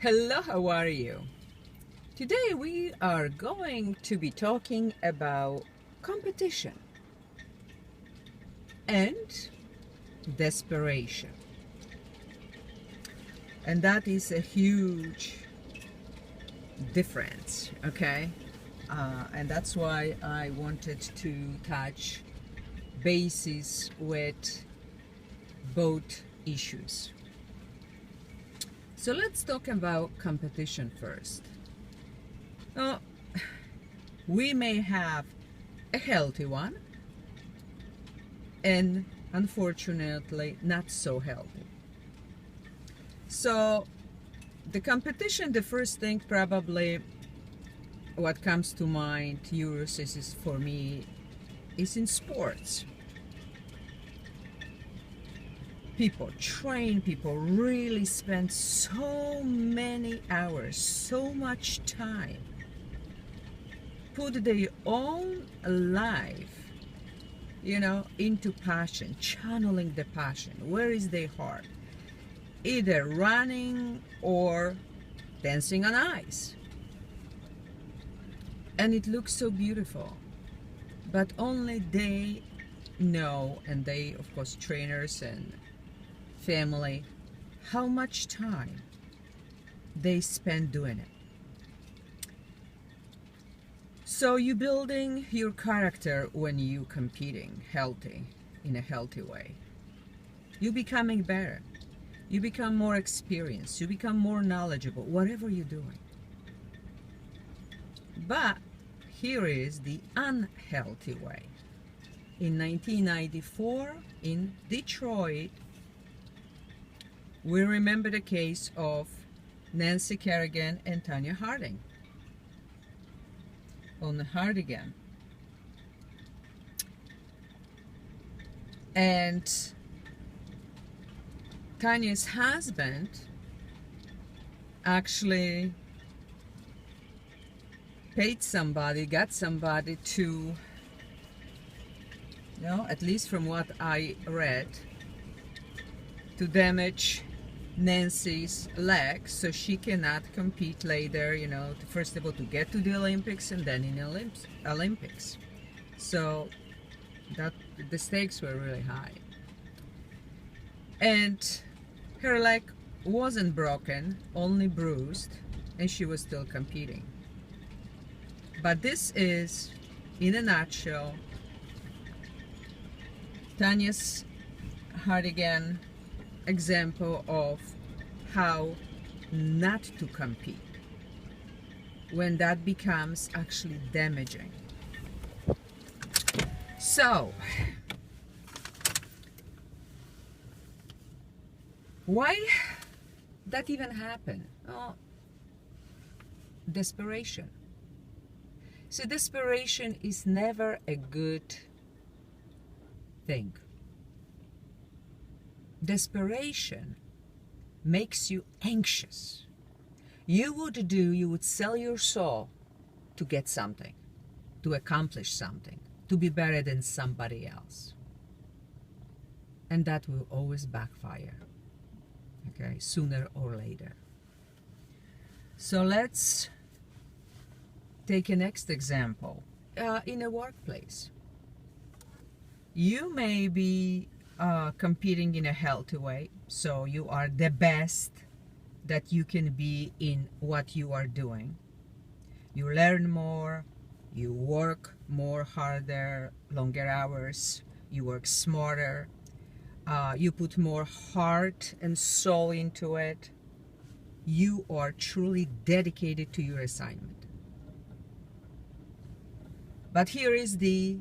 Hello, how are you? Today we are going to be talking about competition and desperation. And that is a huge difference, okay? And that's why I wanted to touch bases with both issues. So let's talk about competition first. Now, we may have a healthy one and unfortunately not so healthy. So the competition, the first thing probably what comes to mind, yours is for me, is in sports. People train, people really spend so many hours, so much time, put their own life, into passion, channeling the passion. Where is their heart? Either running or dancing on ice. And it looks so beautiful. But only they know, and they, of course, trainers and family, how much time they spend doing it. So you're building your character when you competing in a healthy way. You're becoming better. You become more experienced. You become more knowledgeable, whatever you're doing. But here is the unhealthy way. In 1994 in Detroit, we remember the case of Nancy Kerrigan and Tanya Harding. On Hardigan. And Tanya's husband actually got somebody to, at least from what I read, to damage Nancy's leg so she cannot compete later, first of all to get to the Olympics and then in Olympics. So that the stakes were really high. And her leg wasn't broken, only bruised, and she was still competing. But this is, in a nutshell, Tanya's Hardigan example of how not to compete when that becomes actually damaging. So, why that even happen? Oh, desperation. So desperation is never a good thing. Desperation makes you anxious. You would sell your soul to get something, to accomplish something, to be better than somebody else. And that will always backfire, okay, sooner or later. So let's take a next example. In a workplace, you may be competing in a healthy way, so you are the best that you can be in what you are doing. You learn more, you work more harder, longer hours, you work smarter, you put more heart and soul into it. You are truly dedicated to your assignment. But here is the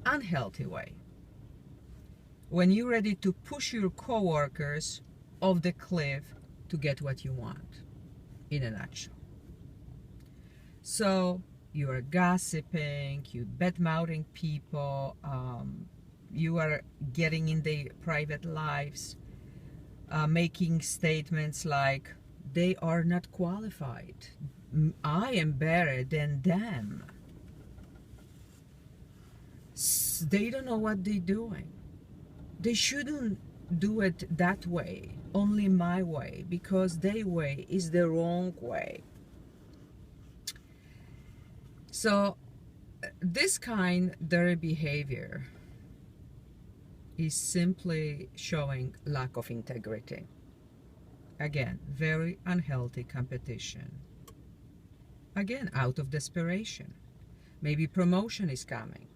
unhealthy way. When you're ready to push your coworkers off the cliff to get what you want, in a nutshell. So you are gossiping, you bad-mouthing people, you are getting in their private lives, making statements like, they are not qualified, I am better than them. They don't know what they're doing. They shouldn't do it that way, only my way, because their way is the wrong way. So this kind of behavior is simply showing lack of integrity. Again, very unhealthy competition. Again, out of desperation. Maybe promotion is coming.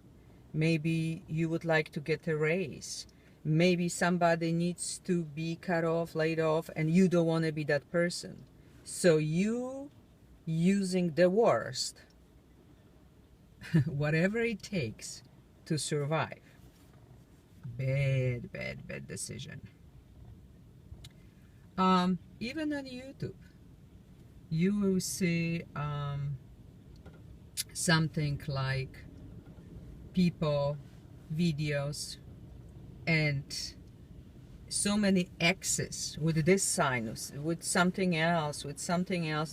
Maybe you would like to get a raise. Maybe somebody needs to be cut off, laid off, and you don't want to be that person. So you using the worst, whatever it takes to survive. Bad, bad, bad decision. Even on YouTube, you will see something like people, videos, and so many X's with this sign, with something else,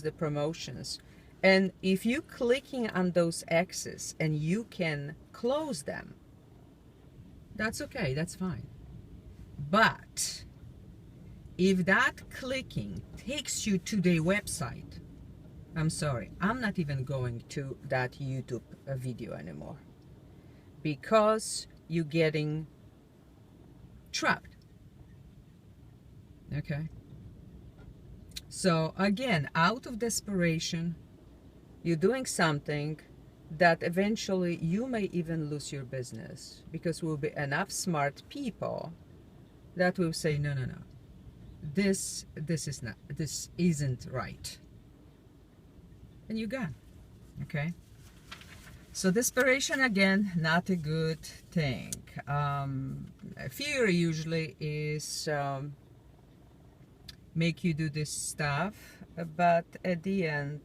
the promotions. And if you clicking on those X's and you can close them, that's okay, that's fine. But if that clicking takes you to their website, I'm sorry, I'm not even going to that YouTube video anymore, because you're getting trapped. Okay? So again, out of desperation, you're doing something that eventually you may even lose your business, because will be enough smart people that will say, no, no, no, this isn't right, and you're gone. Okay? So desperation, again, not a good thing. Fear usually is make you do this stuff, but at the end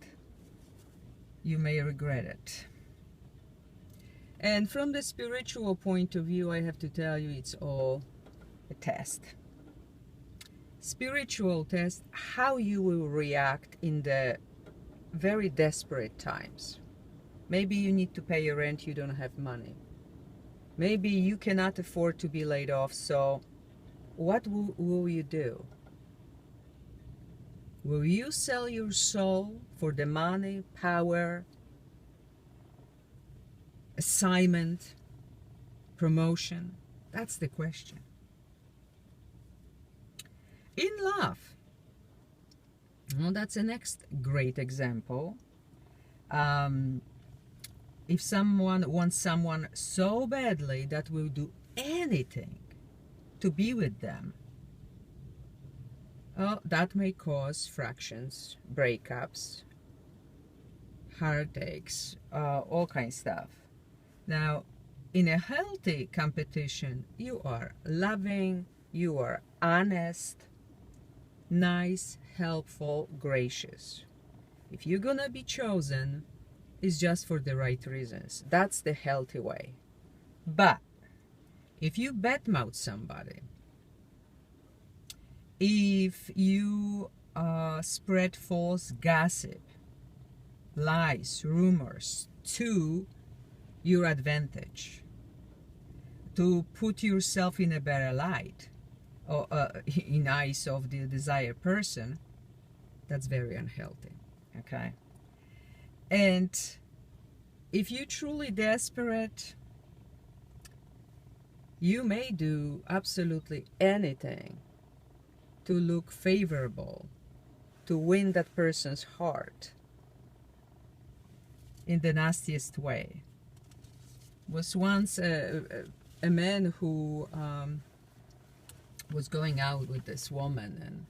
you may regret it. And from the spiritual point of view, I have to tell you, it's all a test. Spiritual test, how you will react in the very desperate times. Maybe you need to pay your rent, you don't have money. Maybe you cannot afford to be laid off, so what will you do? Will you sell your soul for the money, power, assignment, promotion? That's the question. In love, well, that's the next great example. If someone wants someone so badly that will do anything to be with them, oh, that may cause fractions, breakups, heartaches, all kinds of stuff. Now, in a healthy competition, you are loving, you are honest, nice, helpful, gracious. If you're gonna be chosen, it's just for the right reasons. That's the healthy way. But if you badmouth somebody, if you spread false gossip, lies, rumors to your advantage, to put yourself in a better light, or in eyes of the desired person, that's very unhealthy. Okay? And if you're truly desperate, you may do absolutely anything to look favorable, to win that person's heart in the nastiest way. Was once a man who was going out with this woman, and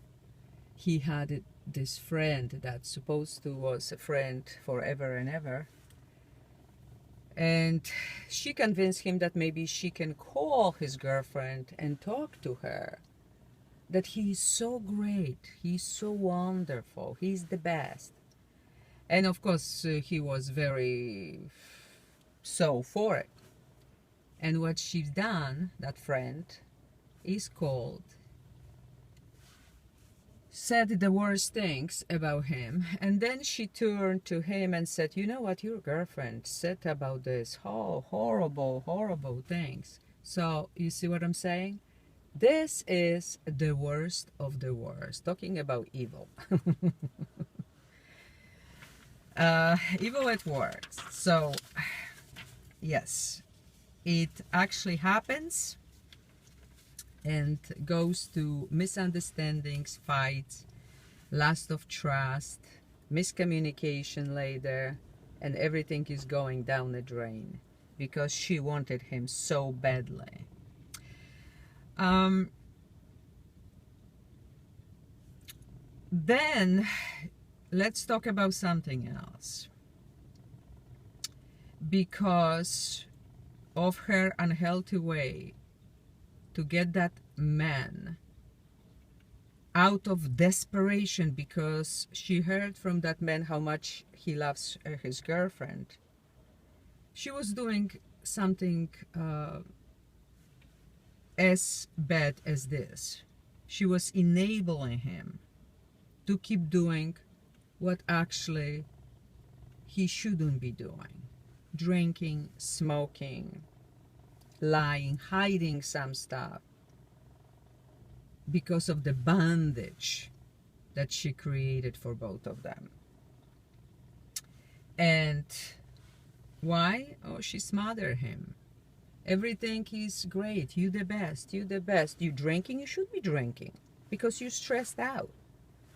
he had this friend that supposed to was a friend forever and ever, and she convinced him that maybe she can call his girlfriend and talk to her, that he's so great, he's so wonderful, he's the best. And of course he was very so for it. And what she's done, that friend, is called, said the worst things about him, and then she turned to him and said, you know what your girlfriend said about this? Oh, horrible, horrible things. So you see what I'm saying? This is the worst of the worst. Talking about evil. Evil at work. So, yes, it actually happens and goes to misunderstandings, fights, loss of trust, miscommunication later, and everything is going down the drain because she wanted him so badly. Then let's talk about something else. Because of her unhealthy way to get that man out of desperation, because she heard from that man how much he loves his girlfriend, she was doing something as bad as this. She was enabling him to keep doing what actually he shouldn't be doing. Drinking, smoking, lying, hiding some stuff, because of the bondage that she created for both of them. And why? Oh, she smothered him. Everything is great. You the best. You the best. You drinking? You should be drinking because you're stressed out.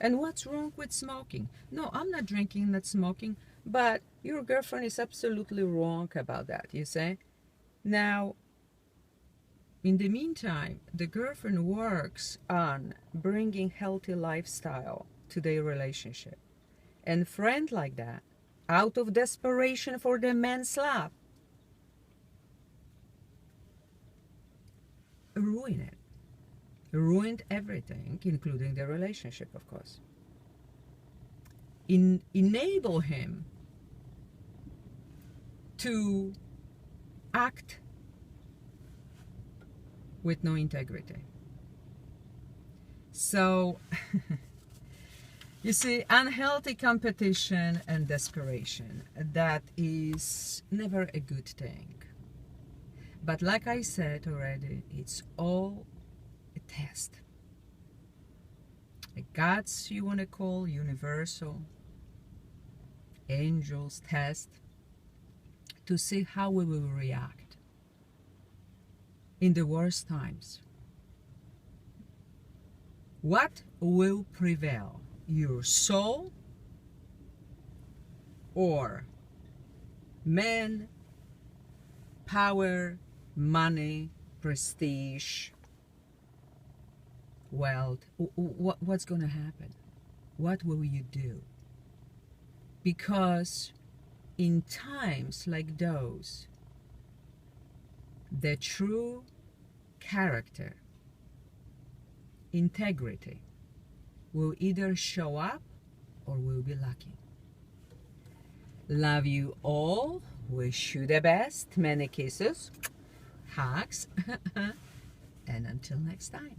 And what's wrong with smoking? No, I'm not drinking, not smoking, but your girlfriend is absolutely wrong about that, you say? Now, in the meantime, the girlfriend works on bringing healthy lifestyle to their relationship. And friend like that, out of desperation for the man's love, ruin it. Ruined everything, including the relationship, of course. Enable him to act with no integrity. So, you see, unhealthy competition and desperation, that is never a good thing. But like I said already, it's all a test. A God's, you want to call, universal, angels test, to see how we will react in the worst times. What will prevail? Your soul or man, power, money, prestige, wealth? What's going to happen? What will you do? Because in times like those, the true character, integrity, will either show up or will be lacking. Love you all. Wish you the best. Many kisses, hugs, and until next time.